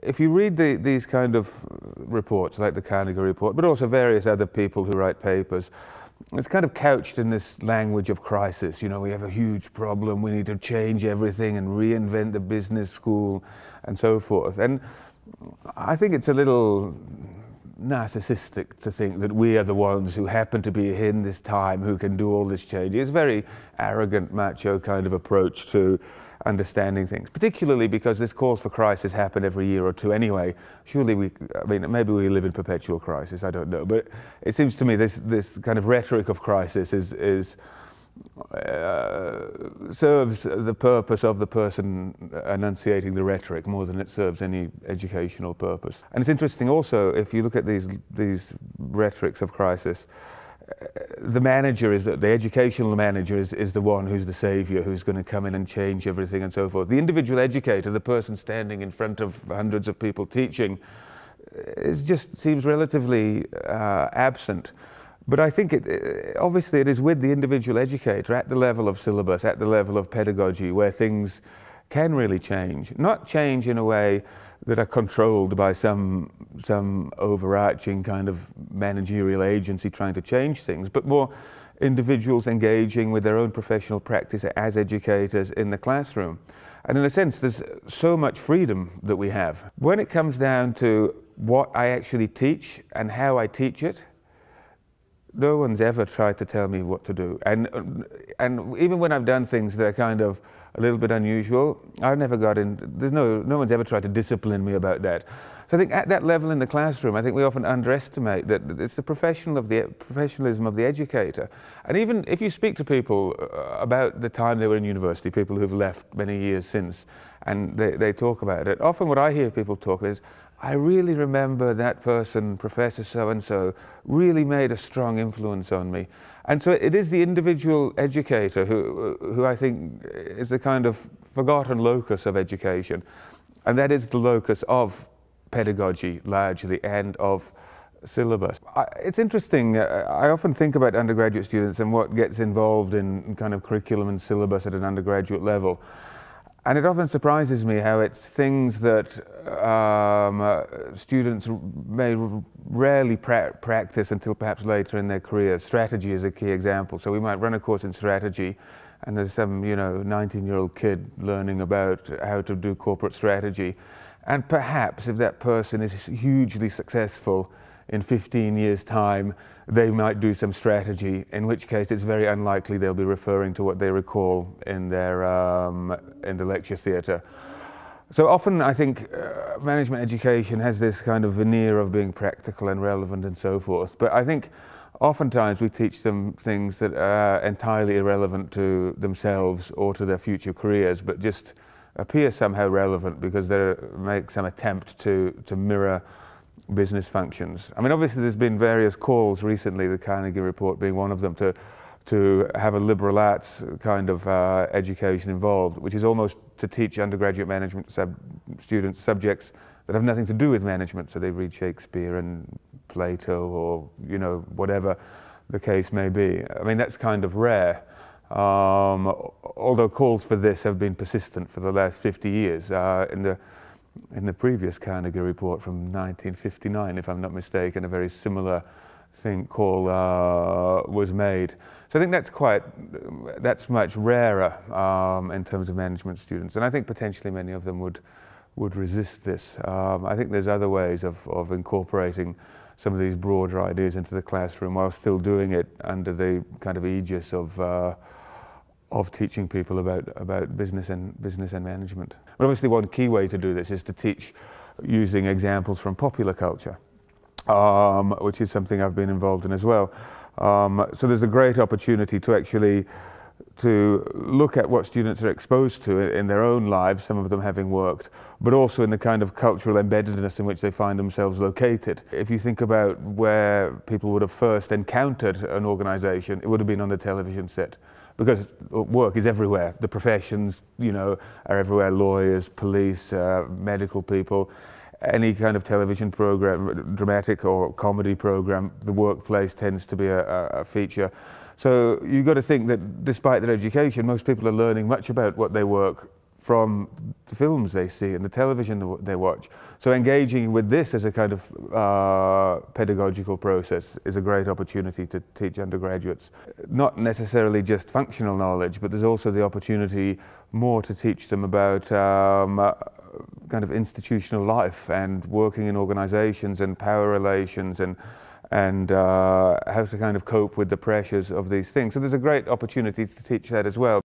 if you read these kind of reports, like the Carnegie report, but also various other people who write papers, it's kind of couched in this language of crisis. You know, we have a huge problem, we need to change everything and reinvent the business school and so forth. And I think it's a little narcissistic to think that we are the ones who happen to be in this time who can do all this change. It's a very arrogant, macho kind of approach to understanding things, particularly because this calls for crisis happen every year or two anyway. Surely I mean, maybe we live in perpetual crisis, I don't know, but it seems to me this kind of rhetoric of crisis serves the purpose of the person enunciating the rhetoric more than it serves any educational purpose. And it's interesting also, if you look at these rhetorics of crisis, the manager the educational manager is the one who's the savior, who's going to come in and change everything and so forth. The individual educator, the person standing in front of hundreds of people teaching, just seems relatively absent. But I think obviously it is with the individual educator at the level of syllabus, at the level of pedagogy, where things can really change. Not change in a way that are controlled by some overarching kind of managerial agency trying to change things, but more individuals engaging with their own professional practice as educators in the classroom. And in a sense, there's so much freedom that we have. When it comes down to what I actually teach and how I teach it, no one's ever tried to tell me what to do. And even when I've done things that are kind of a little bit unusual, I've never got in, no one's ever tried to discipline me about that. So I think at that level in the classroom, I think we often underestimate that it's the professionalism of the educator. And even if you speak to people about the time they were in university, people who've left many years since, and they talk about it, often what I hear people talk is, I really remember that person, Professor so-and-so, really made a strong influence on me. And so it is the individual educator who I think is the kind of forgotten locus of education. And that is the locus of pedagogy, largely, and of syllabus. It's interesting, I often think about undergraduate students and what gets involved in kind of curriculum and syllabus at an undergraduate level. And it often surprises me how it's things that students may rarely practice until perhaps later in their careers. Strategy is a key example. So we might run a course in strategy, and there's some 19-year-old kid learning about how to do corporate strategy. And perhaps if that person is hugely successful in 15 years' time, they might do some strategy, in which case it's very unlikely they'll be referring to what they recall in their in the lecture theatre. So often I think management education has this kind of veneer of being practical and relevant and so forth, but I think oftentimes we teach them things that are entirely irrelevant to themselves or to their future careers, but just appear somehow relevant because they make some attempt to mirror business functions. I mean, obviously there's been various calls recently, the Carnegie report being one of them, to have a liberal arts kind of education involved, which is almost to teach undergraduate management students subjects that have nothing to do with management. So they read Shakespeare and Plato or, whatever the case may be. I mean, that's kind of rare. Although calls for this have been persistent for the last 50 years. In the previous Carnegie report from 1959, if I'm not mistaken, a very similar call was made. So I think that's much rarer in terms of management students, and I think potentially many of them would resist this. I think there's other ways of incorporating some of these broader ideas into the classroom while still doing it under the kind of aegis of teaching people about business and management. But obviously one key way to do this is to teach using examples from popular culture, which is something I've been involved in as well. So there's a great opportunity to actually look at what students are exposed to in their own lives, some of them having worked, but also in the kind of cultural embeddedness in which they find themselves located. If you think about where people would have first encountered an organization, it would have been on the television set. Because work is everywhere. The professions, are everywhere. Lawyers, police, medical people, any kind of television program, dramatic or comedy program, the workplace tends to be a feature. So you've got to think that despite their education, most people are learning much about what they work from the films they see and the television they watch. So engaging with this as a kind of pedagogical process is a great opportunity to teach undergraduates. Not necessarily just functional knowledge, but there's also the opportunity more to teach them about kind of institutional life and working in organizations and power relations and how to kind of cope with the pressures of these things. So there's a great opportunity to teach that as well.